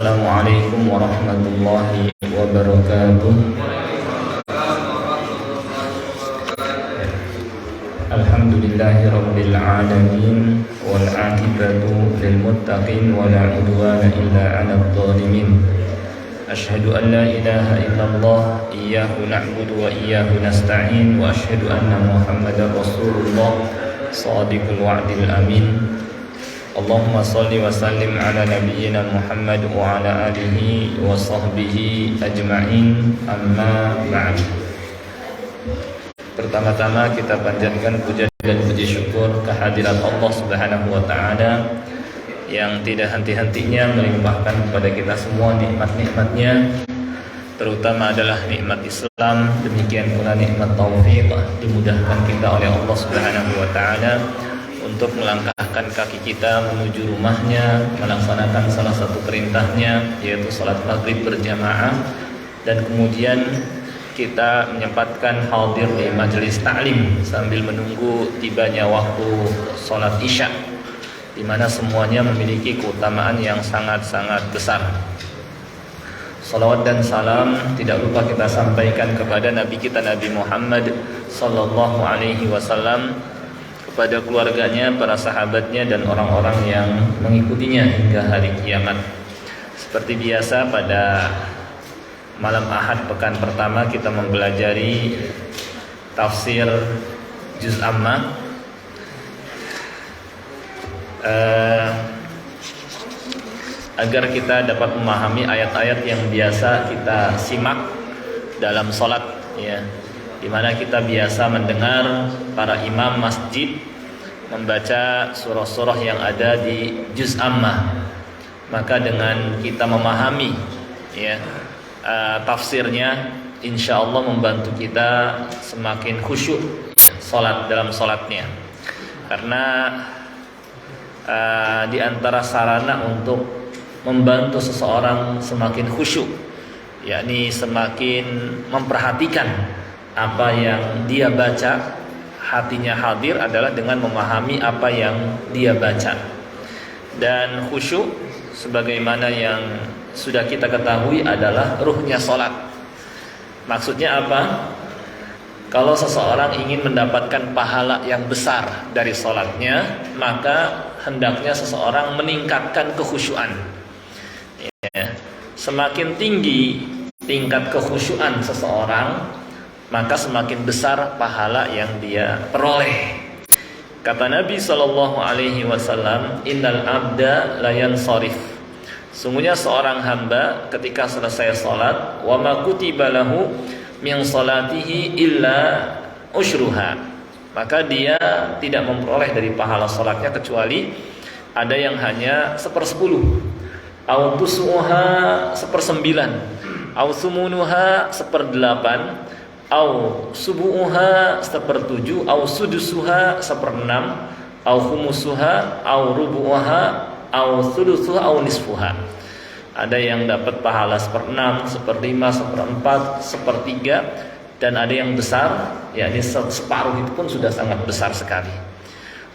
Assalamualaikum warahmatullahi wabarakatuh. Alhamdulillahi rabbil alamin wal aqibatu lil muttaqin wa la udwana illa 'alal zalimin. Asyhadu an la ilaha illallah iyyahu na'budu wa iyyahu nasta'in wa asyhadu anna Muhammadar Rasulullah shadiqul wa'dil amin. Allahumma salli wa sallim ala nabiyyina Muhammad wa ala alihi wa sahbihi ajma'in, amma ba'd. Pertama-tama kita panjatkan puja dan puji syukur kehadirat Allah Subhanahu wa taala yang tidak henti-hentinya melimpahkan kepada kita semua nikmat-nikmatnya, terutama adalah nikmat Islam, demikian pula nikmat taufik, dimudahkan kita oleh Allah Subhanahu wa taala untuk melangkahkan kaki kita menuju rumahnya, melaksanakan salah satu perintahnya, yaitu salat maghrib berjamaah, dan kemudian kita menyempatkan hadir di majelis ta'lim sambil menunggu tibanya waktu salat isya, di mana semuanya memiliki keutamaan yang sangat-sangat besar. Salawat dan salam tidak lupa kita sampaikan kepada Nabi kita Nabi Muhammad sallallahu alaihi wasallam, kepada keluarganya, para sahabatnya, dan orang-orang yang mengikutinya hingga hari kiamat. Seperti biasa pada malam Ahad pekan pertama kita mempelajari tafsir Juz Amma. Agar kita dapat memahami ayat-ayat yang biasa kita simak dalam sholat, ya, di mana kita biasa mendengar para imam masjid membaca surah-surah yang ada di Juz Amma. Maka dengan kita memahami, ya, tafsirnya, insya Allah membantu kita semakin khusyuk sholat dalam sholatnya. Karena di antara sarana untuk membantu seseorang semakin khusyuk, yakni semakin memperhatikan apa yang dia baca, hatinya hadir, adalah dengan memahami apa yang dia baca. Dan khusyuk sebagaimana yang sudah kita ketahui adalah ruhnya sholat. Maksudnya apa? Kalau seseorang ingin mendapatkan pahala yang besar dari sholatnya, maka hendaknya seseorang meningkatkan kekhusyuan, ya. Semakin tinggi tingkat kekhusyuan seseorang, maka semakin besar pahala yang dia peroleh. Kata Nabi SAW, innal abda layan sorif. Sungguhnya seorang hamba ketika selesai salat, wa ma kutiba lahu min salatihi illa usyruha, maka dia tidak memperoleh dari pahala salatnya kecuali ada yang hanya 1/10, au tusuha 1/9, au sumunuha 1/8, au subu'uha 1/7, au sudusuha 1/6, au khumusuha, au rubu'uha, au thuluthuha, au nisfuha. Ada yang dapat pahala 1/6, 1/5, 1/4, 1/3, dan ada yang besar, yakni separuh itu pun sudah sangat besar sekali.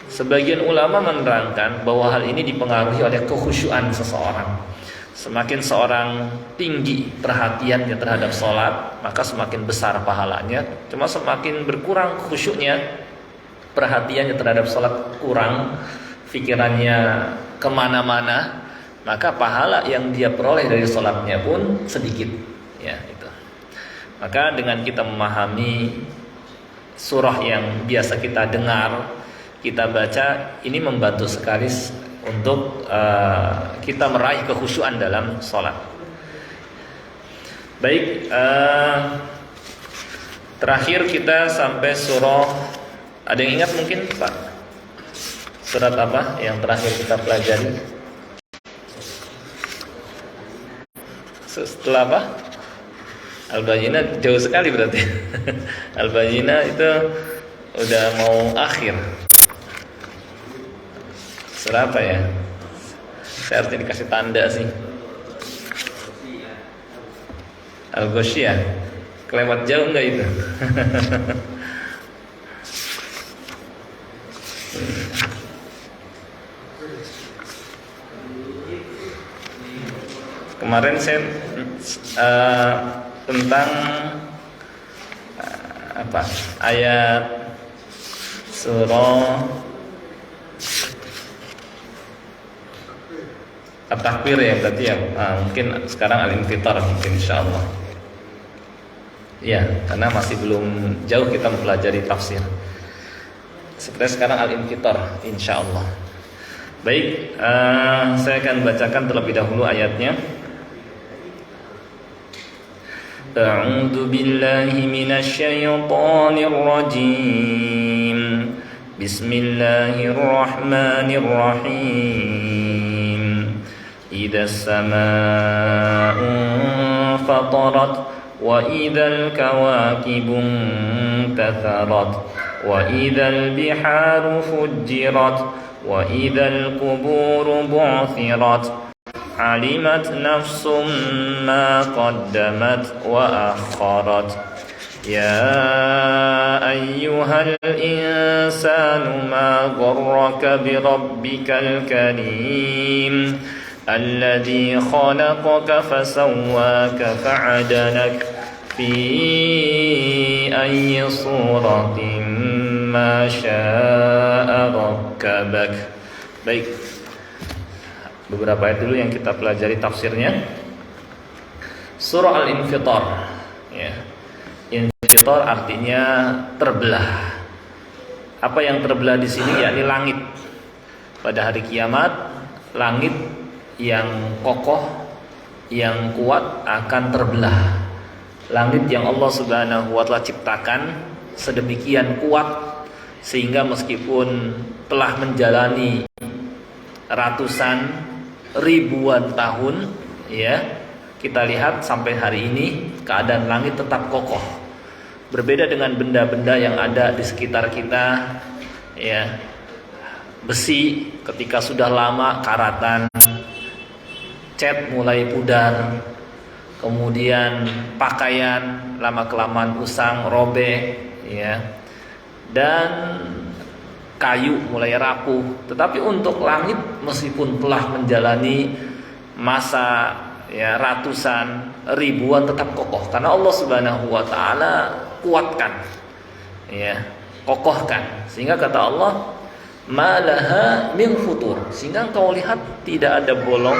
Sebagian ulama menerangkan bahwa hal ini dipengaruhi oleh kekhusyuan seseorang. Semakin seorang tinggi perhatiannya terhadap sholat, maka semakin besar pahalanya. Cuma semakin berkurang khusyuknya, perhatiannya terhadap sholat kurang, pikirannya kemana-mana, maka pahala yang dia peroleh dari sholatnya pun sedikit, ya, itu. Maka dengan kita memahami surah yang biasa kita dengar, kita baca, ini membantu sekali untuk kita meraih kekhusyuan dalam sholat. Baik, terakhir kita sampai surah, ada yang ingat mungkin Pak? Surat apa yang terakhir kita pelajari? Setelah apa? Al-Bayyinah jauh sekali berarti. Al-Bayyinah itu udah mau akhir. Surah apa ya? Saya harus dikasih tanda sih. Al-Ghasyiyah. Kelewat jauh enggak itu? Kemarin saya tentang ayat surah At-Takwir ya berarti ya. Mungkin sekarang Al-Infitar mungkin insyaallah. Ya, karena masih belum jauh kita mempelajari tafsir. Seperti sekarang Al-Infitar insyaallah. Baik, saya akan bacakan terlebih dahulu ayatnya. A'udzu billahi minasy syaithanir rajim. Bismillahirrahmanirrahim. Idzas samaa'u fatarat wa idzal kawakibu intatharat wa idzal biharu fujjirat wa idzal quburu bu'thirat alimat nafsum ma qaddamat wa akharat ya ayyuhal insanu ma gharraka bi rabbikal karim alladzi khalaqaka fasawwaka fa'adalak fi ayyi suratin ma syaa rakkabak. Baik, beberapa ayat dulu yang kita pelajari tafsirnya. Surah Al-Infitar ya. Infitar artinya terbelah. Apa yang terbelah di sini yakni langit. Pada hari kiamat, langit yang kokoh, yang kuat akan terbelah. Langit yang Allah Subhanahu wa taala ciptakan sedemikian kuat sehingga meskipun telah menjalani ratusan ribuan tahun ya, kita lihat sampai hari ini keadaan langit tetap kokoh. Berbeda dengan benda-benda yang ada di sekitar kita ya. Besi ketika sudah lama karatan, cat mulai pudar, kemudian pakaian lama-kelamaan usang, robek ya. Dan kayu mulai rapuh. Tetapi untuk langit meskipun telah menjalani masa ya ratusan ribuan tetap kokoh karena Allah Subhanahu wa taala kuatkan ya, kokohkan sehingga kata Allah malaha min futur, sehingga engkau lihat tidak ada bolong,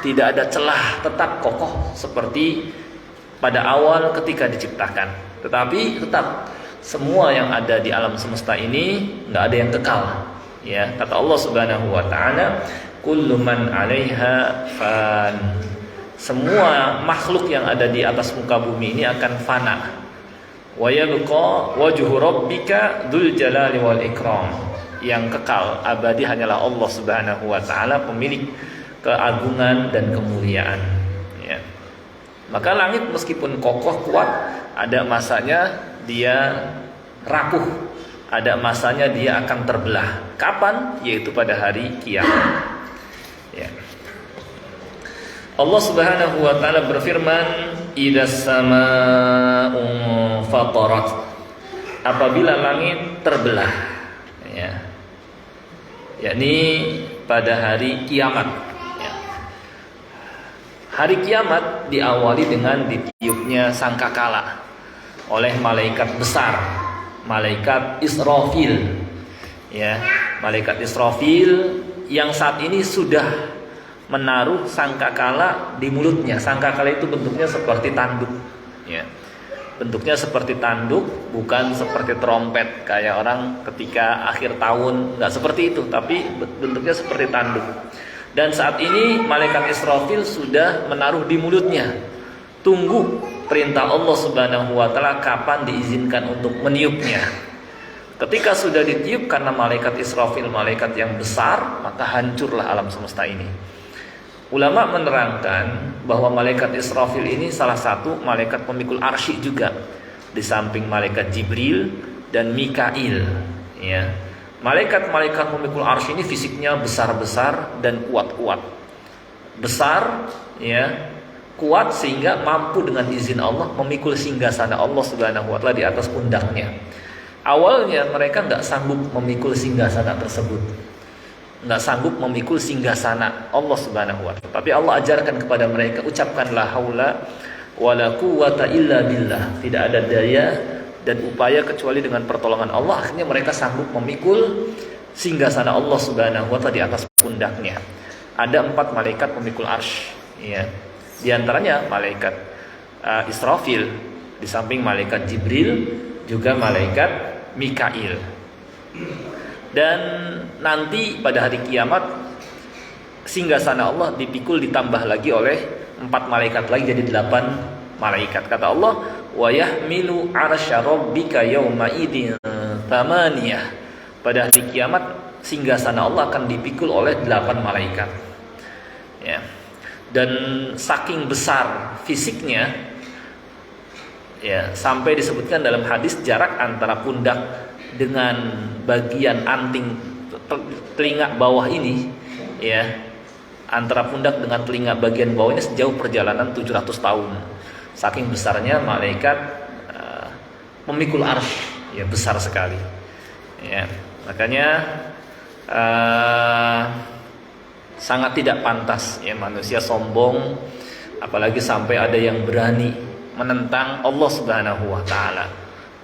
tidak ada celah, tetap kokoh seperti pada awal ketika diciptakan. Tetapi tetap semua yang ada di alam semesta ini nggak ada yang kekal ya. Kata Allah Subhanahu wa taala kullu man 'alaiha fan, semua makhluk yang ada di atas muka bumi ini akan fana. Wa yabqa wajhu rabbika dzul jalali wal ikram, yang kekal abadi hanyalah Allah Subhanahu wa taala, pemilik keagungan dan kemuliaan ya. Maka langit meskipun kokoh kuat, ada masanya dia rapuh, ada masanya dia akan terbelah. Kapan? Yaitu pada hari kiamat ya. Allah Subhanahu wa taala berfirman, "Idzas samaa'u fatarat." Apabila langit terbelah ya. Yakni pada hari kiamat ya. Hari kiamat diawali dengan ditiupnya sangkakala oleh malaikat besar, malaikat Israfil ya. Malaikat Israfil yang saat ini sudah menaruh sangkakala di mulutnya. Sangkakala itu bentuknya seperti tanduk ya. Bentuknya seperti tanduk, bukan seperti trompet kayak orang ketika akhir tahun, enggak seperti itu, tapi bentuknya seperti tanduk. Dan saat ini malaikat Israfil sudah menaruh di mulutnya. Tunggu perintah Allah Subhanahu wa taala kapan diizinkan untuk meniupnya. Ketika sudah ditiup, karena malaikat Israfil malaikat yang besar, maka hancurlah alam semesta ini. Ulama menerangkan bahwa malaikat Israfil ini salah satu malaikat pemikul arsy juga, di samping malaikat Jibril dan Mikail ya. Malaikat-malaikat pemikul arsy ini fisiknya besar-besar dan kuat-kuat. Besar ya, kuat sehingga mampu dengan izin Allah memikul singgasana Allah Subhanahu wa taala di atas pundaknya. Awalnya mereka enggak sanggup memikul singgasana tersebut. nggak sanggup memikul singgasana Allah Subhanahu wa taala. Tapi Allah ajarkan kepada mereka, ucapkanlah haula wala quwata illa billah. Tidak ada daya dan upaya kecuali dengan pertolongan Allah. Akhirnya mereka sanggup memikul singgasana Allah Subhanahu wa taala di atas pundaknya. Ada 4 malaikat pemikul arsy, ya. Di antaranya malaikat Israfil, di samping malaikat Jibril, juga malaikat Mikail. Dan nanti pada hari kiamat singgasana Allah dipikul ditambah lagi oleh 4 malaikat lagi, jadi 8 malaikat. Kata Allah, wa yahmilu arsya rabbika yauma idin thamaniyah. Pada hari kiamat singgasana Allah akan dipikul oleh 8 malaikat. Ya. Dan saking besar fisiknya, ya, sampai disebutkan dalam hadis jarak antara pundak dengan bagian anting telinga bawah ini, ya, antara pundak dengan telinga bagian bawah ini sejauh perjalanan 700 tahun. Saking besarnya malaikat memikul arsy, ya, besar sekali. Ya, makanya sangat tidak pantas, ya, manusia sombong, apalagi sampai ada yang berani menentang Allah Subhanahu wa taala,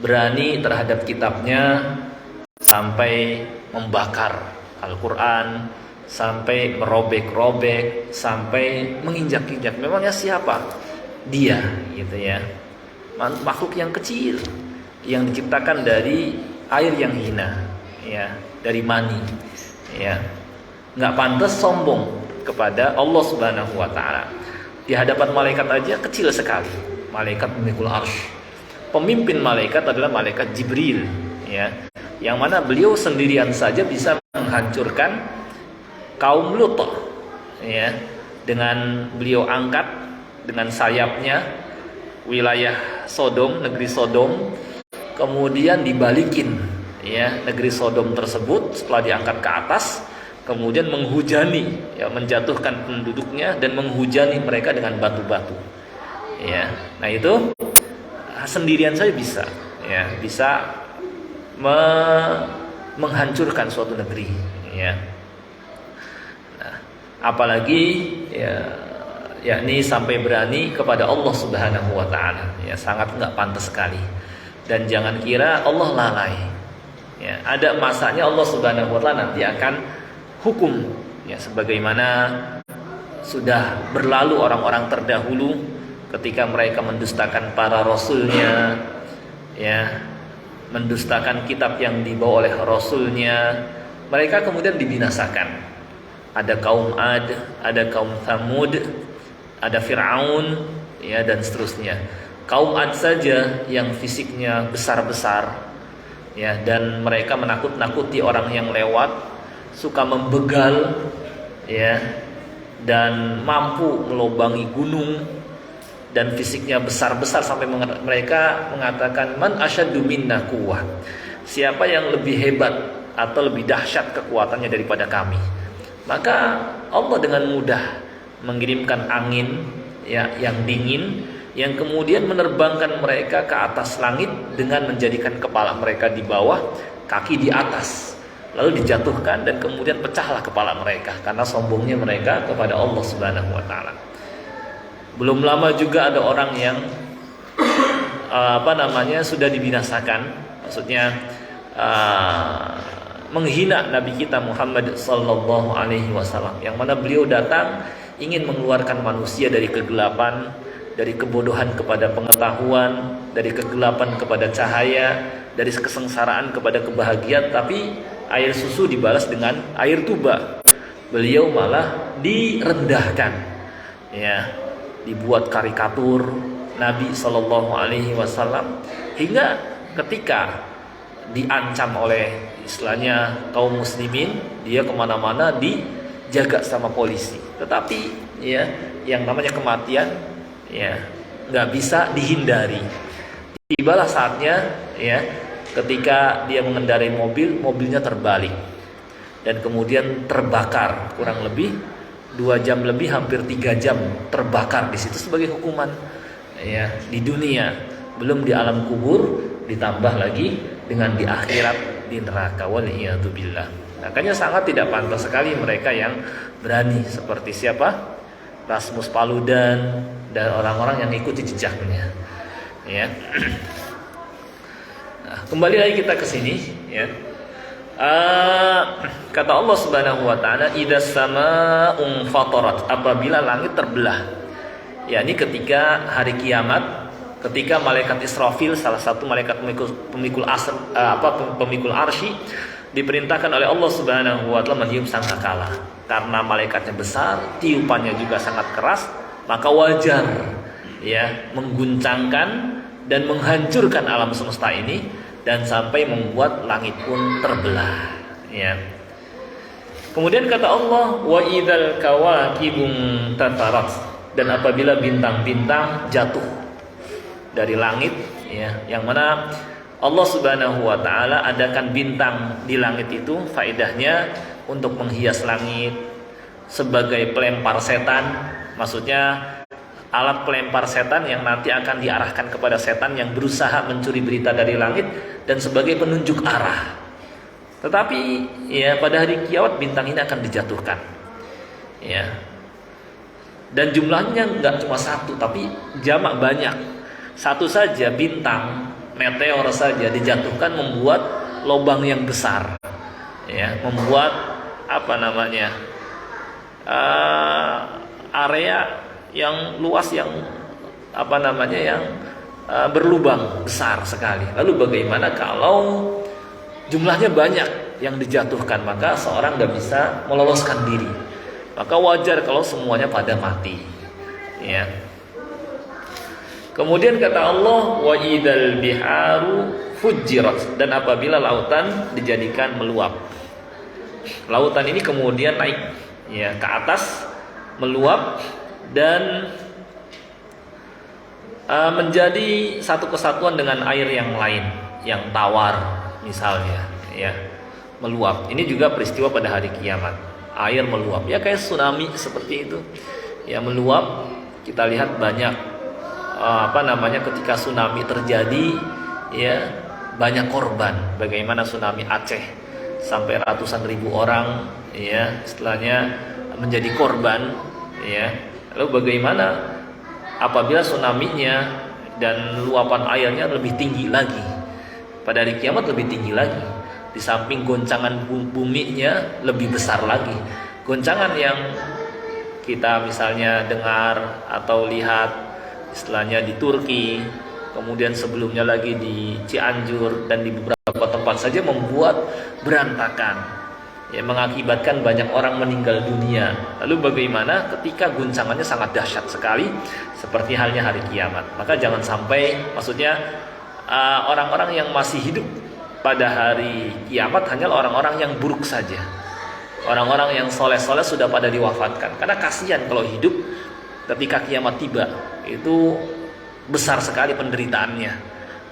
berani terhadap kitabnya, sampai membakar Al-Qur'an, sampai merobek-robek, sampai menginjak-injak. Memangnya siapa dia, gitu ya, makhluk yang kecil yang diciptakan dari air yang hina, ya, dari mani, ya. Nggak pantas sombong kepada Allah Subhanahu wa taala. Di hadapan malaikat aja kecil sekali. Malaikat memikul arsy. Pemimpin malaikat adalah malaikat Jibril, ya. Yang mana beliau sendirian saja bisa menghancurkan kaum Lut, ya. Dengan beliau angkat dengan sayapnya wilayah Sodom, negeri Sodom, kemudian dibalikin, ya, negeri Sodom tersebut setelah diangkat ke atas, kemudian menghujani, ya, menjatuhkan penduduknya dan menghujani mereka dengan batu-batu, ya. Nah, itu sendirian saya bisa, ya, bisa menghancurkan suatu negeri, ya. Nah, apalagi, ya, yakni sampai berani kepada Allah Subhanahu wa taala, ya, sangat enggak pantas sekali. Dan jangan kira Allah lalai, ya. Ada masanya Allah Subhanahu wa taala nanti akan hukum, ya, sebagaimana sudah berlalu orang-orang terdahulu ketika mereka mendustakan para rasulnya, ya, mendustakan kitab yang dibawa oleh rasulnya, mereka kemudian dibinasakan. Ada kaum Ad, ada kaum Thamud, ada Fir'aun, ya, dan seterusnya. Kaum Ad saja yang fisiknya besar-besar, ya, dan mereka menakut-nakuti orang yang lewat, suka membegal, ya, dan mampu melobangi gunung, dan fisiknya besar-besar sampai mereka mengatakan man asyaddu minna quwwah, siapa yang lebih hebat atau lebih dahsyat kekuatannya daripada kami. Maka Allah dengan mudah mengirimkan angin, ya, yang dingin, yang kemudian menerbangkan mereka ke atas langit dengan menjadikan kepala mereka di bawah, kaki di atas, lalu dijatuhkan dan kemudian pecahlah kepala mereka karena sombongnya mereka kepada Allah Subhanahu wa taala. Belum lama juga ada orang yang sudah dibinasakan, maksudnya menghina Nabi kita Muhammad sallallahu alaihi wasallam, yang mana beliau datang ingin mengeluarkan manusia dari kegelapan, dari kebodohan kepada pengetahuan, dari kegelapan kepada cahaya, dari kesengsaraan kepada kebahagiaan, tapi air susu dibalas dengan air tuba. Beliau malah direndahkan, ya, dibuat karikatur Nabi Shallallahu Alaihi Wasallam, hingga ketika diancam oleh istilahnya kaum muslimin, dia kemana-mana dijaga sama polisi. Tetapi, ya, yang namanya kematian, ya, nggak bisa dihindari. Tibalah saatnya, ya, ketika dia mengendarai mobil, mobilnya terbalik dan kemudian terbakar, kurang lebih 2 jam lebih, hampir 3 jam terbakar di situ sebagai hukuman, ya, di dunia, belum di alam kubur, ditambah lagi dengan di akhirat di neraka, waliyatubillah. Makanya sangat tidak pantas sekali mereka yang berani seperti siapa? Rasmus Paludan dan orang-orang yang ikuti jejaknya. Ya. Nah, kembali lagi kita ke sini, ya. Kata Allah Subhanahu wa taala, "Idzas samaa'un fatarat", apabila langit terbelah. Yakni ketika hari kiamat, ketika malaikat Israfil, salah satu malaikat pemikul arsy, diperintahkan oleh Allah Subhanahu wa taala meniup sangkakala. Karena malaikatnya besar, tiupannya juga sangat keras, maka wajar ya mengguncangkan dan menghancurkan alam semesta ini dan sampai membuat langit pun terbelah, ya. Kemudian kata Allah, wa idzal kawakibun tatarat, dan apabila bintang-bintang jatuh dari langit, ya, yang mana Allah Subhanahu wa taala adakan bintang di langit itu faedahnya untuk menghias langit sebagai pelempar setan. Maksudnya alat pelempar setan yang nanti akan diarahkan kepada setan yang berusaha mencuri berita dari langit dan sebagai penunjuk arah. Tetapi ya pada hari kiamat bintang ini akan dijatuhkan. Ya. Dan jumlahnya enggak cuma satu tapi jamak banyak. Satu saja bintang meteor saja dijatuhkan membuat lubang yang besar, ya, membuat area yang luas yang yang berlubang besar sekali. Lalu bagaimana kalau jumlahnya banyak yang dijatuhkan, maka seorang nggak bisa meloloskan diri. Maka wajar kalau semuanya pada mati, ya. Kemudian kata Allah, wa idzal biharu fujirat, dan apabila lautan dijadikan meluap. Lautan ini kemudian naik, ya, ke atas, meluap dan menjadi satu kesatuan dengan air yang lain, yang tawar misalnya, ya, meluap. Ini juga peristiwa pada hari kiamat. Air meluap, ya kayak tsunami seperti itu, ya, meluap. Kita lihat banyak ketika tsunami terjadi, ya, banyak korban. Bagaimana tsunami Aceh sampai ratusan ribu orang, ya, istilahnya menjadi korban, ya. Lalu bagaimana apabila tsunami-nya dan luapan airnya lebih tinggi lagi? Pada hari kiamat lebih tinggi lagi. Di samping goncangan buminya lebih besar lagi. Goncangan yang kita misalnya dengar atau lihat istilahnya di Turki, kemudian sebelumnya lagi di Cianjur dan di beberapa tempat saja membuat berantakan, ya, mengakibatkan banyak orang meninggal dunia. Lalu bagaimana ketika guncangannya sangat dahsyat sekali seperti halnya hari kiamat? Maka jangan sampai, maksudnya orang-orang yang masih hidup pada hari kiamat hanyalah orang-orang yang buruk saja. Orang-orang yang soleh-soleh sudah pada diwafatkan. Karena kasihan kalau hidup ketika kiamat tiba, itu besar sekali penderitaannya.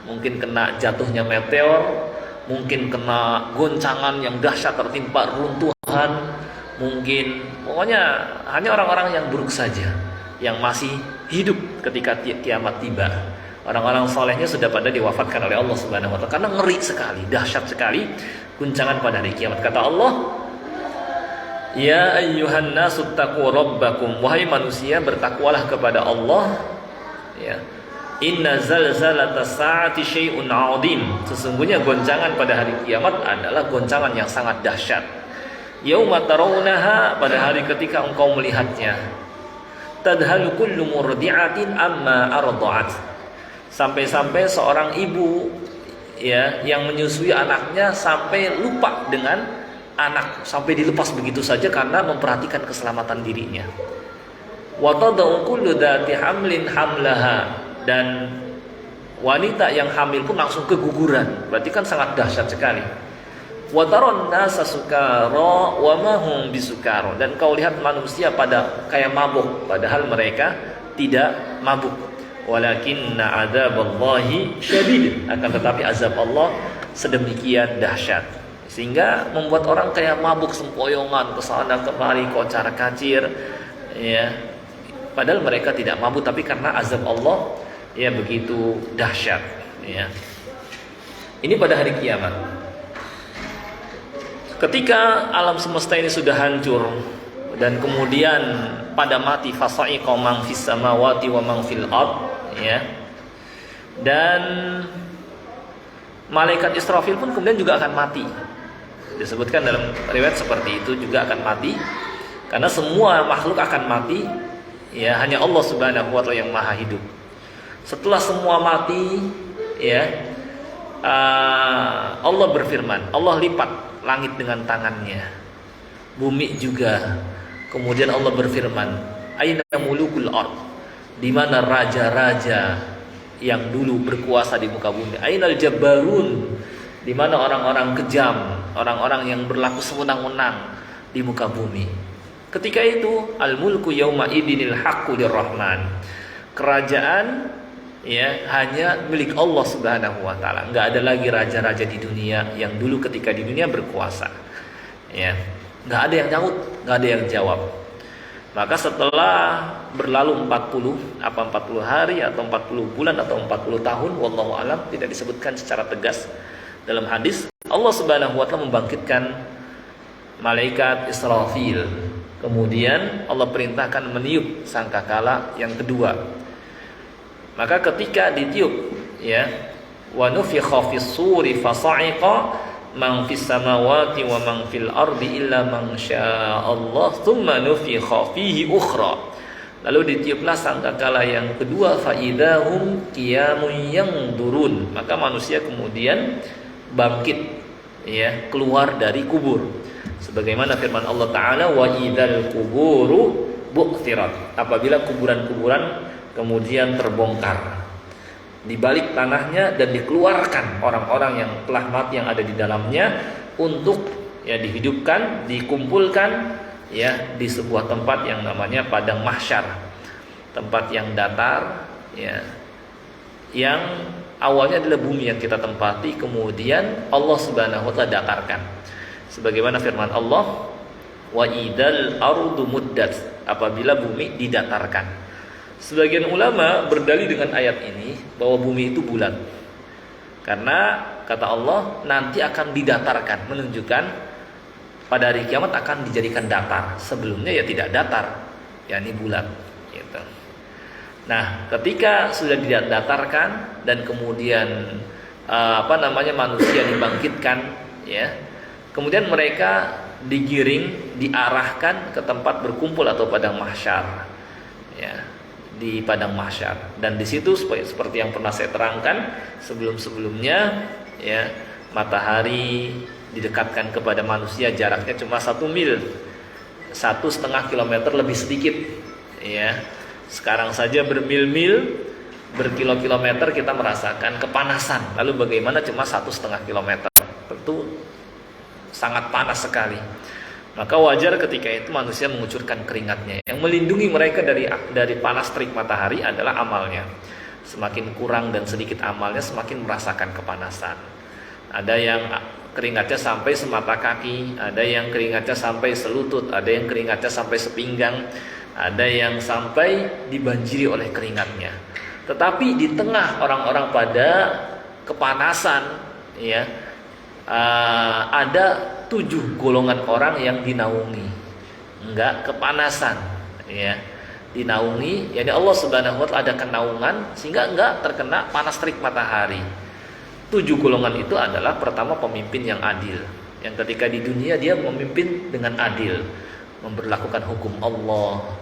Mungkin kena jatuhnya meteor, mungkin kena goncangan yang dahsyat tertimpa runtuhan, mungkin pokoknya hanya orang-orang yang buruk saja yang masih hidup ketika kiamat tiba. Orang-orang solehnya sudah pada diwafatkan oleh Allah Subhanahu wa taala karena ngeri sekali, dahsyat sekali guncangan pada hari kiamat. Kata Allah, ya ayyuhan nasu taqu rabbakum, wahai manusia bertakwalah kepada Allah, ya. Inna zalzalatas saati syai'un 'adzim, sesungguhnya goncangan pada hari kiamat adalah goncangan yang sangat dahsyat. Yauma tarawunaha, pada hari ketika engkau melihatnya, tadhalu kullu murdi'atin amma arda'at, sampai-sampai seorang ibu, ya, yang menyusui anaknya sampai lupa dengan anak, sampai dilepas begitu saja karena memperhatikan keselamatan dirinya. Wa tad'u kullu dzati hamlin hamlaha, dan wanita yang hamil pun langsung keguguran. Berarti kan sangat dahsyat sekali. Wa taron nasa sukara wa ma hum bisukara, dan kau lihat manusia pada kayak mabuk padahal mereka tidak mabuk. Walakinna adzaballahi syadid, akan tetapi azab Allah sedemikian dahsyat sehingga membuat orang kayak mabuk sempoyongan kesana kemari kocar kacir, ya, padahal mereka tidak mabuk, tapi karena azab Allah, ya, begitu dahsyat, ya. Ini pada hari kiamat. ketika alam semesta ini sudah hancur dan kemudian pada mati, fasa'iqa man fis samawati wa man fil ard, ya. Dan malaikat Israfil pun kemudian juga akan mati. Disebutkan dalam riwayat seperti itu, juga akan mati. Karena semua makhluk akan mati, ya, hanya Allah Subhanahu wa taala yang maha hidup. Setelah semua mati, ya, Allah berfirman, Allah lipat langit dengan tangannya, bumi juga. Kemudian Allah berfirman, aina mulukul ard, di mana raja-raja yang dulu berkuasa di muka bumi. Ainal jabbarun, di mana orang-orang kejam, orang-orang yang berlaku sewenang-wenang di muka bumi. Ketika itu, al mulku yauma idinil haqqu lirrahman. Kerajaan, ya, hanya milik Allah Subhanahu wa taala. Enggak ada lagi raja-raja di dunia yang dulu ketika di dunia berkuasa. Ya. Enggak ada yang nyaut, enggak ada yang jawab. Maka setelah berlalu 40 hari atau 40 bulan atau 40 tahun, wallahu alam, tidak disebutkan secara tegas dalam hadis, Allah Subhanahu wa taala membangkitkan malaikat Israfil. Kemudian Allah perintahkan meniup sangkakala yang kedua. Maka ketika ditiup, ya, wa nufikha fis suri fasa'iqa man fis samawati wa man fil ardi illa man syaa Allah tsumma nufikha fihi ukhra. Lalu ditiuplah sangkakala yang kedua, fa idahum qiyamun yanzurun. Maka manusia kemudian bangkit, ya, keluar dari kubur. Sebagaimana firman Allah Ta'ala, wa idzal quburu bu'thirat. Apabila kuburan-kuburan kemudian terbongkar, dibalik tanahnya dan dikeluarkan orang-orang yang telah mati yang ada di dalamnya untuk, ya, dihidupkan, dikumpulkan, ya, di sebuah tempat yang namanya padang mahsyar, tempat yang datar, ya, yang awalnya adalah bumi yang kita tempati, kemudian Allah Subhanahu wa taala datarkan. Sebagaimana firman Allah, wa idal ardu muddat, apabila bumi didatarkan. Sebagian ulama berdalil dengan ayat ini bahwa bumi itu bulat. Karena kata Allah nanti akan didatarkan, menunjukkan pada hari kiamat akan dijadikan datar. Sebelumnya ya tidak datar, yakni bulat, gitu. Nah, ketika sudah didatarkan dan kemudian manusia dibangkitkan, ya. Kemudian mereka digiring, diarahkan ke tempat berkumpul atau padang mahsyar, ya, di padang mahsyar. Dan di situ seperti yang pernah saya terangkan sebelum-sebelumnya, ya, matahari didekatkan kepada manusia, jaraknya cuma 1 mil, 1,5 kilometer lebih sedikit, ya. Sekarang saja bermil-mil, berkilo-kilometer kita merasakan kepanasan. Lalu bagaimana cuma 1,5 kilometer? Tentu sangat panas sekali. Maka wajar ketika itu manusia mengucurkan keringatnya. Yang melindungi mereka dari panas terik matahari adalah amalnya. Semakin kurang dan sedikit amalnya, semakin merasakan kepanasan. Ada yang keringatnya sampai semata kaki, ada yang keringatnya sampai selutut, ada yang keringatnya sampai sepinggang, ada yang sampai dibanjiri oleh keringatnya. Tetapi di tengah orang-orang pada kepanasan, ya, ada 7 golongan orang yang dinaungi, enggak kepanasan, ya, dinaungi. Yani Allah Subhanahu wa taala adakan naungan sehingga enggak terkena panas terik matahari. 7 golongan itu adalah, pertama, pemimpin yang adil, yang ketika di dunia dia memimpin dengan adil, memberlakukan hukum Allah,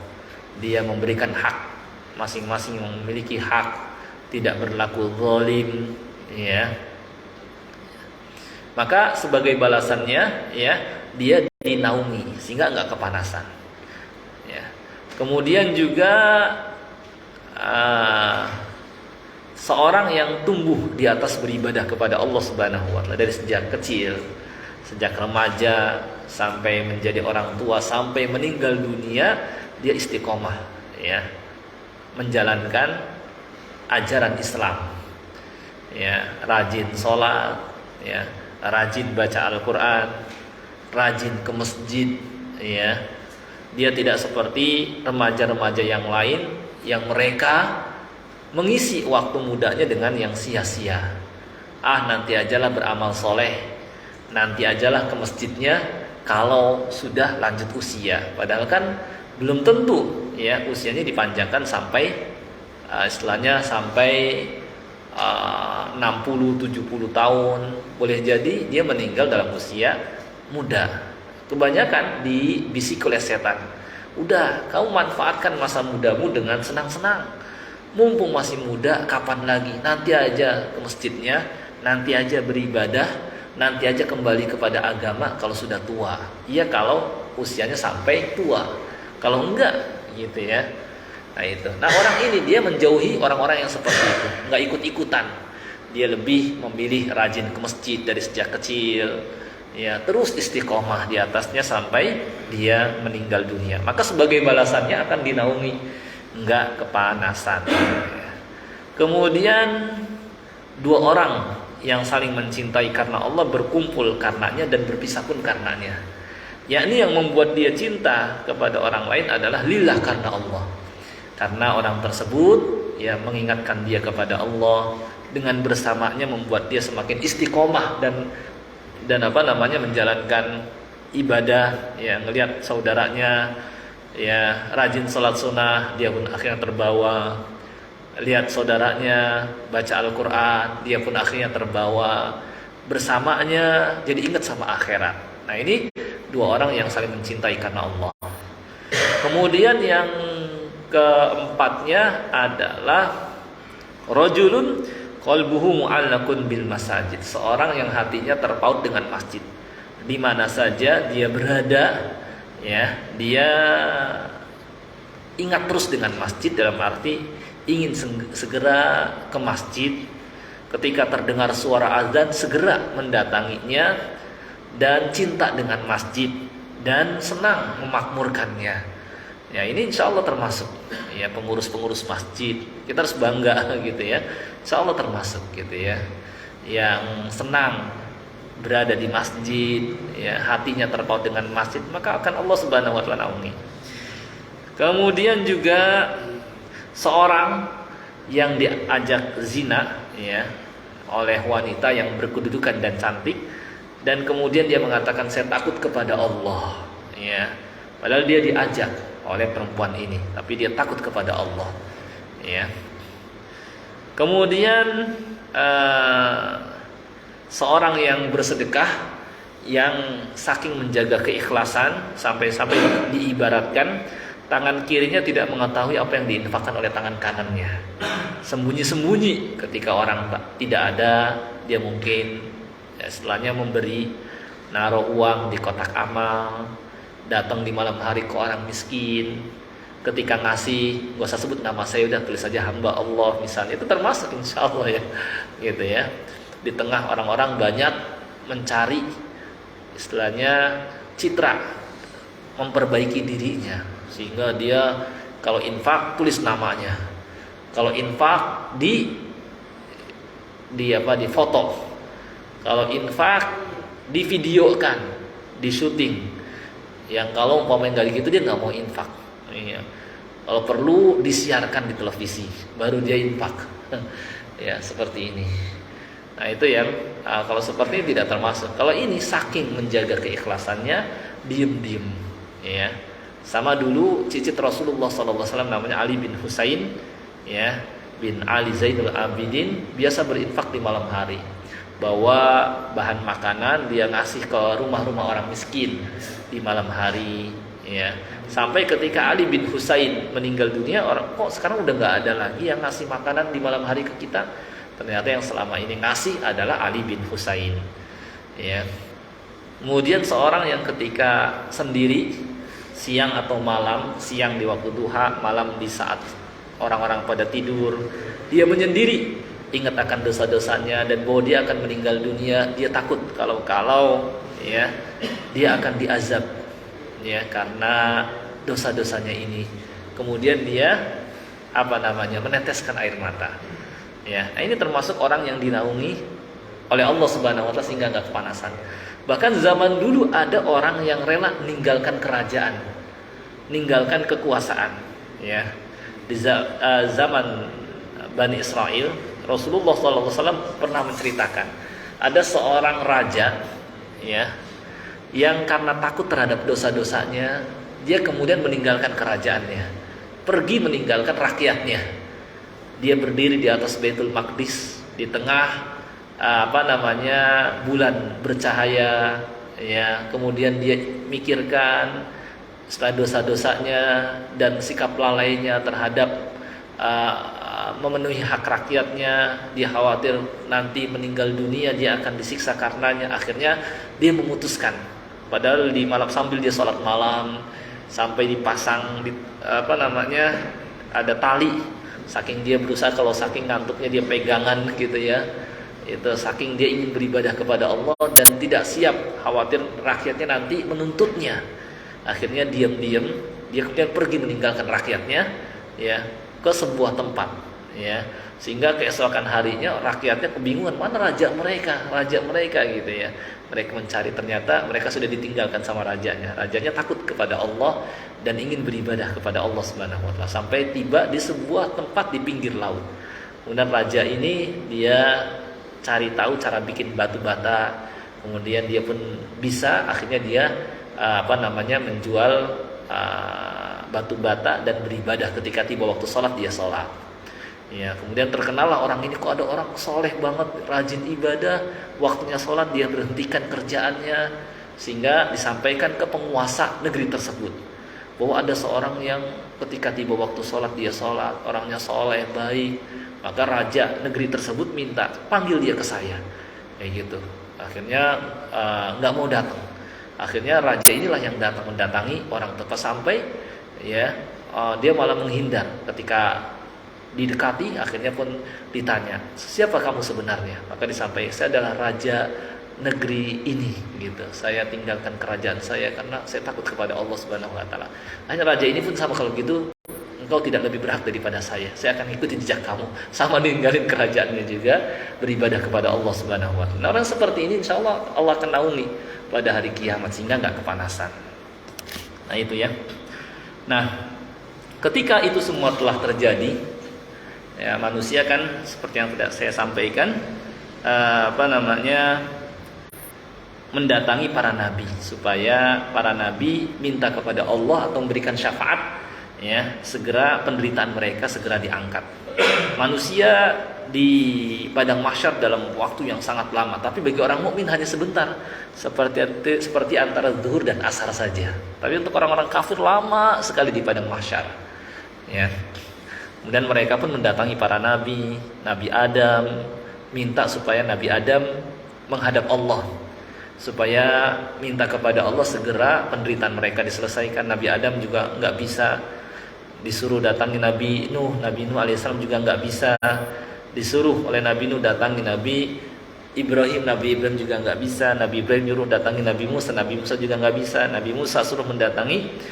dia memberikan hak, masing-masing memiliki hak, tidak berlaku zalim, ya. Maka sebagai balasannya, ya, dia dinaungi sehingga enggak kepanasan, ya. Kemudian juga seorang yang tumbuh di atas beribadah kepada Allah Subhanahu wa taala dari sejak kecil, sejak remaja sampai menjadi orang tua, sampai meninggal dunia dia istiqomah, ya, menjalankan ajaran Islam, ya, rajin sholat, ya, rajin baca Al-Quran, rajin ke masjid, ya. Dia tidak seperti remaja-remaja yang lain yang mereka mengisi waktu mudanya dengan yang sia-sia. Nanti ajalah beramal soleh, nanti ajalah ke masjidnya kalau sudah lanjut usia. Padahal kan belum tentu ya usianya dipanjangkan sampai istilahnya sampai 60-70 tahun. Boleh jadi dia meninggal dalam usia muda. Kebanyakan dibisik oleh setan. Udah, kamu manfaatkan masa mudamu dengan senang-senang. Mumpung masih muda, kapan lagi? Nanti aja ke masjidnya, nanti aja beribadah, nanti aja kembali kepada agama kalau sudah tua. Iya, kalau usianya sampai tua. Kalau enggak, gitu ya. Nah itu. Nah orang ini dia menjauhi orang-orang yang seperti itu, nggak ikut-ikutan. Dia lebih memilih rajin ke masjid dari sejak kecil, ya terus istiqomah di atasnya sampai dia meninggal dunia. Maka sebagai balasannya akan dinaungi, nggak kepanasan. Kemudian dua orang yang saling mencintai karena Allah berkumpul karenanya dan berpisah pun karenanya. Yakni yang membuat dia cinta kepada orang lain adalah lillah, karena Allah. Karena orang tersebut ya mengingatkan dia kepada Allah, dengan bersamanya membuat dia semakin istiqomah dan menjalankan ibadah, ya ngelihat saudaranya ya rajin sholat sunnah, dia pun akhirnya terbawa. Lihat saudaranya baca Al-Quran, dia pun akhirnya terbawa. Bersamanya jadi ingat sama akhirat. Nah ini dua orang yang saling mencintai karena Allah. Kemudian yang keempatnya adalah rajulun qalbuhu mu'allaqun bil masajid, seorang yang hatinya terpaut dengan masjid. Di mana saja dia berada, ya, dia ingat terus dengan masjid, dalam arti ingin segera ke masjid. Ketika terdengar suara azan segera mendatanginya dan cinta dengan masjid dan senang memakmurkannya. Ya ini insya Allah termasuk ya pengurus-pengurus masjid, kita harus bangga gitu ya. Insya Allah termasuk gitu ya, yang senang berada di masjid, ya hatinya terpaut dengan masjid, maka akan Allah Subhanahu Wa Taala naungi. Kemudian juga seorang yang diajak zina ya oleh wanita yang berkedudukan dan cantik, dan kemudian dia mengatakan saya takut kepada Allah, ya padahal dia diajak oleh perempuan ini, tapi dia takut kepada Allah, ya. Kemudian seorang yang bersedekah, yang saking menjaga keikhlasan sampai-sampai diibaratkan tangan kirinya tidak mengetahui apa yang diinfakkan oleh tangan kanannya. Sembunyi-sembunyi ketika orang tidak ada, dia mungkin ya, setelahnya memberi, naruh uang di kotak amal, datang di malam hari ke orang miskin. Ketika ngasih, gak usah sebut nama saya, udah tulis saja hamba Allah misalnya. Itu termasuk insya Allah ya, gitu ya. Di tengah orang-orang banyak mencari istilahnya citra, memperbaiki dirinya, sehingga dia kalau infak tulis namanya, kalau infak di foto, kalau infak di videokan, di syuting. Yang kalau umpamanya nggak gitu dia nggak mau infak. Iya. Kalau perlu disiarkan di televisi, baru dia infak. Ya seperti ini. Nah itu yang kalau seperti ini tidak termasuk. Kalau ini saking menjaga keikhlasannya, diem-diem. Ya. Sama dulu cicit Rasulullah SAW namanya Ali bin Husain, ya bin Ali Zainul Abidin, biasa berinfak di malam hari. Bawa bahan makanan, dia ngasih ke rumah-rumah orang miskin di malam hari, ya. Sampai ketika Ali bin Husain meninggal dunia, orang kok sekarang udah nggak ada lagi yang ngasih makanan di malam hari ke kita. Ternyata yang selama ini ngasih adalah Ali bin Husain, ya. Kemudian seorang yang ketika sendiri, siang atau malam, siang di waktu duha, malam di saat orang-orang pada tidur, dia menyendiri, ingat akan dosa-dosanya dan bahwa dia akan meninggal dunia. Dia takut kalau ya dia akan diazab, ya karena dosa-dosanya ini. Kemudian dia meneteskan air mata, ya. Nah, ini termasuk orang yang dinaungi oleh Allah Subhanahu Wa Taala sehingga nggak kepanasan. Bahkan zaman dulu ada orang yang rela meninggalkan kerajaan, meninggalkan kekuasaan, ya. Di zaman Bani Israel, Rasulullah SAW pernah menceritakan ada seorang raja, ya, yang karena takut terhadap dosa-dosanya, dia kemudian meninggalkan kerajaannya, pergi meninggalkan rakyatnya. Dia berdiri di atas Baitul Maqdis di tengah bulan bercahaya, ya. Kemudian dia mikirkan setelah dosa-dosanya dan sikap lalainya terhadap memenuhi hak rakyatnya, dia khawatir nanti meninggal dunia dia akan disiksa karenanya. Akhirnya dia memutuskan, padahal di malam sambil dia sholat malam, sampai dipasang ada tali. Saking dia berusaha, kalau saking ngantuknya dia pegangan gitu ya. Itu saking dia ingin beribadah kepada Allah dan tidak siap, khawatir rakyatnya nanti menuntutnya. Akhirnya diam-diam dia kemudian pergi meninggalkan rakyatnya, ya, ke sebuah tempat, ya. Sehingga keesokan harinya rakyatnya kebingungan, mana raja mereka gitu ya. Mereka mencari, ternyata mereka sudah ditinggalkan sama rajanya. Rajanya takut kepada Allah dan ingin beribadah kepada Allah Subhanahu wa taala, sampai tiba di sebuah tempat di pinggir laut. Kemudian raja ini dia cari tahu cara bikin batu bata. Kemudian dia pun bisa, akhirnya dia menjual batu bata dan beribadah. Ketika tiba waktu sholat dia sholat. Ya, kemudian terkenallah orang ini, kok ada orang soleh banget, rajin ibadah, waktunya sholat dia berhentikan kerjaannya, sehingga disampaikan ke penguasa negeri tersebut bahwa ada seorang yang ketika tiba waktu sholat dia sholat, orangnya soleh, baik. Maka raja negeri tersebut minta panggil dia ke saya, kayak gitu. Akhirnya nggak mau datang. Akhirnya raja inilah yang mendatangi orang tepat, sampai ya dia malah menghindar. Ketika didekati, akhirnya pun ditanya, siapa kamu sebenarnya? Maka disampaikan, saya adalah raja negeri ini, gitu. Saya tinggalkan kerajaan saya karena saya takut kepada Allah Subhanahu wa taala. Hanya raja ini pun sama, kalau gitu engkau tidak lebih berhak daripada saya akan ikuti jejak kamu, sama ninggalin kerajaannya juga, beribadah kepada Allah Subhanahu wa taala. Nah, orang seperti ini insya Allah akan naungi pada hari kiamat, sehingga nggak kepanasan. Nah itu ya. Nah, ketika itu semua telah terjadi, ya, manusia kan seperti yang tidak saya sampaikan, mendatangi para nabi, supaya para nabi minta kepada Allah atau memberikan syafaat, ya, segera penderitaan mereka segera diangkat. Manusia di padang mahsyar dalam waktu yang sangat lama, tapi bagi orang mukmin hanya sebentar, seperti antara zuhur dan asar saja. Tapi untuk orang-orang kafir lama sekali di padang mahsyar, ya. Kemudian mereka pun mendatangi para nabi, Nabi Adam, minta supaya Nabi Adam menghadap Allah, supaya minta kepada Allah segera penderitaan mereka diselesaikan. Nabi Adam juga nggak bisa, disuruh datangi Nabi Nuh alaihissalam juga nggak bisa, disuruh oleh Nabi Nuh datangi Nabi Ibrahim juga nggak bisa, Nabi Ibrahim nyuruh datangi Nabi Musa juga nggak bisa, Nabi Musa suruh mendatangi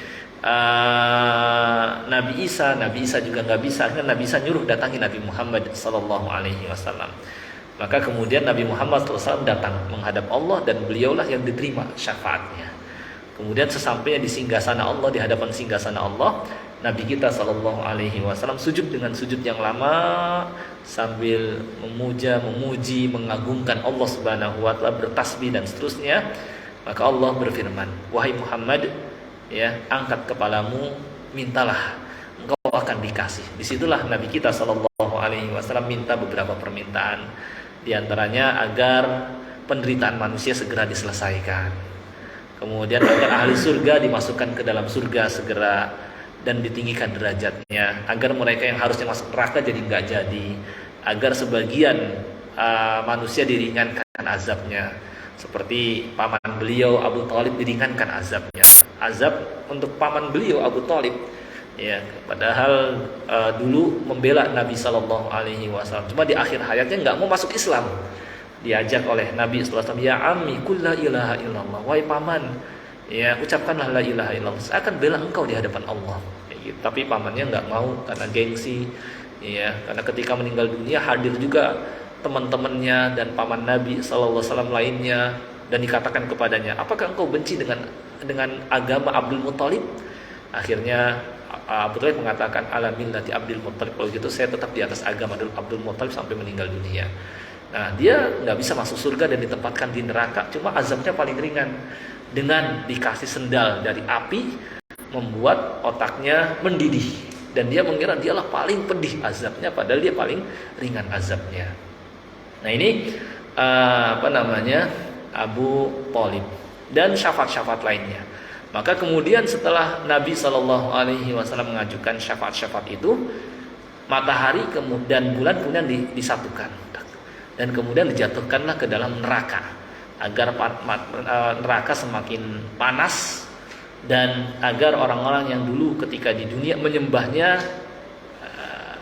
Nabi Isa juga nggak bisa. Akhirnya Nabi Isa nyuruh datangi Nabi Muhammad sallallahu alaihi wasallam. Maka kemudian Nabi Muhammad SAW datang menghadap Allah, dan beliaulah yang diterima syafaatnya. Kemudian sesampainya di singgasana Allah, di hadapan singgasana Allah, Nabi kita sallallahu alaihi wasallam sujud dengan sujud yang lama, sambil memuji, mengagungkan Allah Subhanahu wa taala, bertasbih dan seterusnya. Maka Allah berfirman, wahai Muhammad, ya, angkat kepalamu, mintalah, engkau akan dikasih. Disitulah Nabi kita sallallahu alaihi wasallam minta beberapa permintaan, di antaranya agar penderitaan manusia segera diselesaikan, kemudian agar ahli surga dimasukkan ke dalam surga segera dan ditinggikan derajatnya, agar mereka yang harusnya masuk neraka jadi nggak jadi, agar sebagian manusia diringankan azabnya, seperti paman beliau Abu Thalib diringankan azabnya. Azab untuk paman beliau Abu Thalib, ya, padahal dulu membela Nabi Sallallahu Alaihi Wasallam, cuma di akhir hayatnya nggak mau masuk Islam. Diajak oleh Nabi Sallallahu Alaihi Wasallam, ya ammi, qul la ilaha illallah, wahai paman, ya, ucapkanlah la ilaha illallah, saya akan bela engkau di hadapan Allah. Gitu. Tapi pamannya nggak mau karena gengsi, ya, karena ketika meninggal dunia hadir juga teman-temannya dan paman Nabi Sallallahu Alaihi Wasallam lainnya, dan dikatakan kepadanya, apakah engkau benci dengan agama Abdul Muthalib? Akhirnya Abu Thalib mengatakan, ala millati Abdul Muthalib, kalau gitu saya tetap di atas agama Abdul Muthalib sampai meninggal dunia. Nah, dia nggak bisa masuk surga dan ditempatkan di neraka, cuma azabnya paling ringan. Dengan dikasih sendal dari api, membuat otaknya mendidih, dan dia mengira dialah paling pedih azabnya, padahal dia paling ringan azabnya. Nah, ini Abu Thalib dan syafaat-syafaat lainnya. Maka kemudian setelah Nabi Shallallahu Alaihi Wasallam mengajukan syafaat-syafaat itu, matahari dan bulan kemudian disatukan dan kemudian dijatuhkanlah ke dalam neraka, agar neraka semakin panas, dan agar orang-orang yang dulu ketika di dunia menyembahnya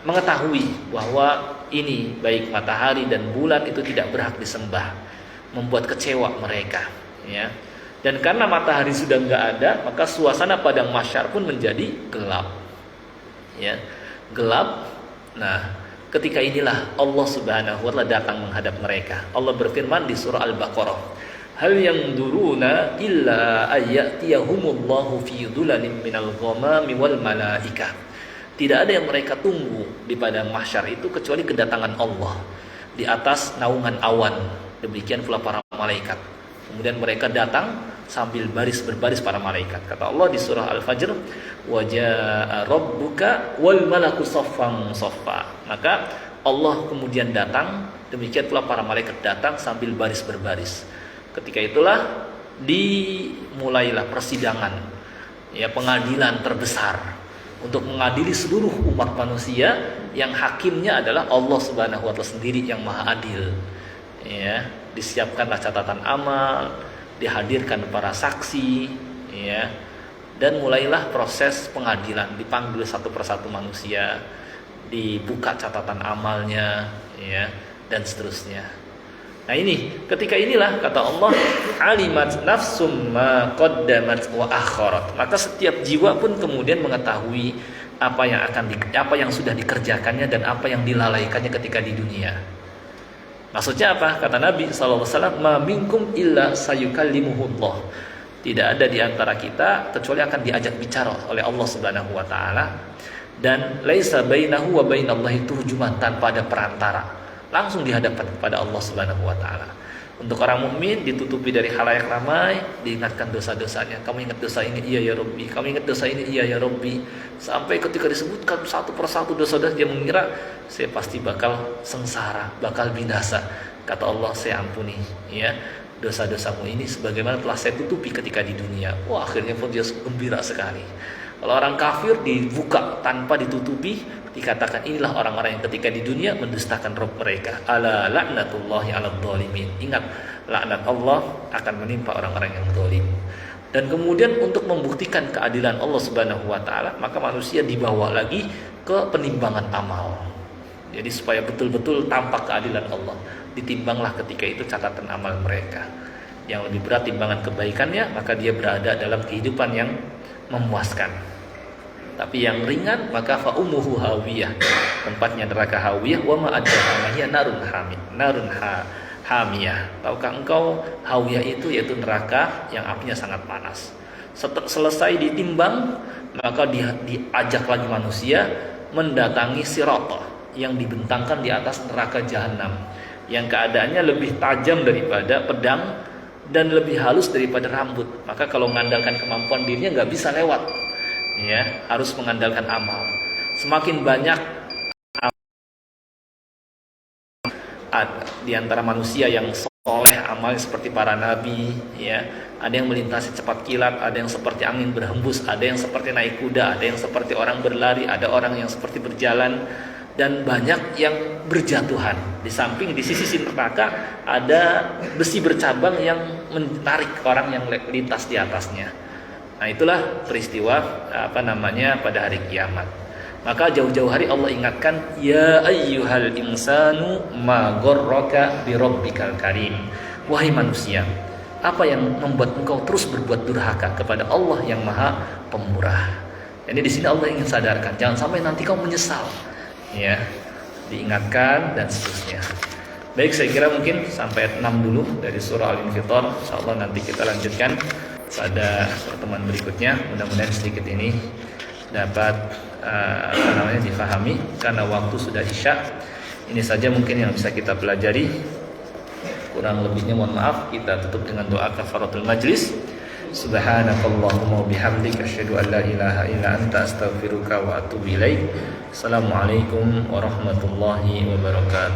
mengetahui bahwa ini baik matahari dan bulan itu tidak berhak disembah, membuat kecewa mereka, ya. Dan karena matahari sudah nggak ada, maka suasana padang mahsyar pun menjadi gelap, ya, gelap. Nah, ketika inilah Allah Subhanahu wa taala datang menghadap mereka. Allah berfirman di surah Al-Baqarah, "Hal yanzuruna illa ayyatiyahumullahu fi dhulalin minal ghamami wal malaikah." Tidak ada yang mereka tunggu di padang mahsyar itu kecuali kedatangan Allah di atas naungan awan. Demikian pula para malaikat. Kemudian mereka datang sambil berbaris para malaikat. Kata Allah di surah Al-Fajr, "Wa jaa rabbuka wal malaku saffan saffa." Maka Allah kemudian datang, demikian pula para malaikat datang sambil berbaris. Ketika itulah dimulailah persidangan, ya, pengadilan terbesar untuk mengadili seluruh umat manusia, yang hakimnya adalah Allah Subhanahu wa taala sendiri yang Maha Adil. Ya, disiapkanlah catatan amal, dihadirkan para saksi, ya, dan mulailah proses pengadilan. Dipanggil satu persatu manusia, dibuka catatan amalnya, ya, dan seterusnya. Nah, ini ketika inilah kata Allah, alimat nafsum ma qaddamat wa akharat. Maka setiap jiwa pun kemudian mengetahui apa yang sudah dikerjakannya dan apa yang dilalaikannya ketika di dunia. Maksudnya apa? Kata Nabi SAW, "Ma minkum illa sayukallimuhullah." Tidak ada di antara kita kecuali akan diajak bicara oleh Allah Subhanahu wa taala, dan laisa bainahu wa bainallahi turjuman, tanpa ada perantara. Langsung dihadapkan kepada Allah Subhanahu wa taala. Untuk orang mukmin ditutupi dari khalayak ramai, diingatkan dosa-dosanya. Kamu ingat dosa ini? Iya ya Rabbi. Kamu ingat dosa ini? Iya ya Rabbi. Sampai ketika disebutkan satu persatu dosa-dosa, dia mengira saya pasti bakal sengsara, bakal binasa. Kata Allah, saya ampuni, ya, dosa-dosamu ini sebagaimana telah saya tutupi ketika di dunia. Wah, akhirnya pun dia gembira sekali. Kalau orang kafir dibuka tanpa ditutupi, dikatakan inilah orang-orang yang ketika di dunia mendustakan Rabb mereka. Ala la'natullahi 'alal zalimin. Ingat, laknat Allah akan menimpa orang-orang yang zalim. Dan kemudian untuk membuktikan keadilan Allah Subhanahu wa taala, maka manusia dibawa lagi ke penimbangan amal. Jadi supaya betul-betul tampak keadilan Allah, ditimbanglah ketika itu catatan amal mereka. Yang lebih berat timbangan kebaikannya, maka dia berada dalam kehidupan yang memuaskan. Tapi yang ringan, maka fa ummuhu hawiyah, tempatnya neraka hawiyah. Wa ma adraka hiya narun hamiyah. Tahukah engkau hawiyah itu yaitu neraka yang apinya sangat panas. Selesai ditimbang, maka diajak lagi manusia mendatangi siratah yang dibentangkan di atas neraka jahanam, yang keadaannya lebih tajam daripada pedang dan lebih halus daripada rambut. Maka kalau mengandalkan kemampuan dirinya nggak bisa lewat, ya, harus mengandalkan amal. Semakin banyak di antara manusia yang soleh amalnya seperti para nabi, ya, ada yang melintasi cepat kilat, ada yang seperti angin berhembus, ada yang seperti naik kuda, ada yang seperti orang berlari, ada orang yang seperti berjalan, dan banyak yang berjatuhan. Di samping di sisi neraka ada besi bercabang yang menarik orang yang lintas di atasnya. Nah, itulah peristiwa pada hari kiamat. Maka jauh-jauh hari Allah ingatkan, ya ayyuhal insanu ma gharraka bi rabbikal karim. Wahai manusia, apa yang membuat engkau terus berbuat durhaka kepada Allah yang Maha Pemurah? Ini di sini Allah ingin sadarkan, jangan sampai nanti kau menyesal. Ya, diingatkan dan seterusnya. Baik, saya kira mungkin sampai ayat 6 dulu dari surah Al-Infitar. Insyaallah nanti kita lanjutkan pada pertemuan berikutnya. Mudah-mudahan sedikit ini dapat difahami karena waktu sudah isya. Ini saja mungkin yang bisa kita pelajari. Kurang lebihnya mohon maaf. Kita tutup dengan doa kafaratul majlis. Subhanakallahumma bihamdika asyhadu an la ilaha illa anta astaghfiruka wa atubu ilaik. Assalamualaikum warahmatullahi wabarakatuh.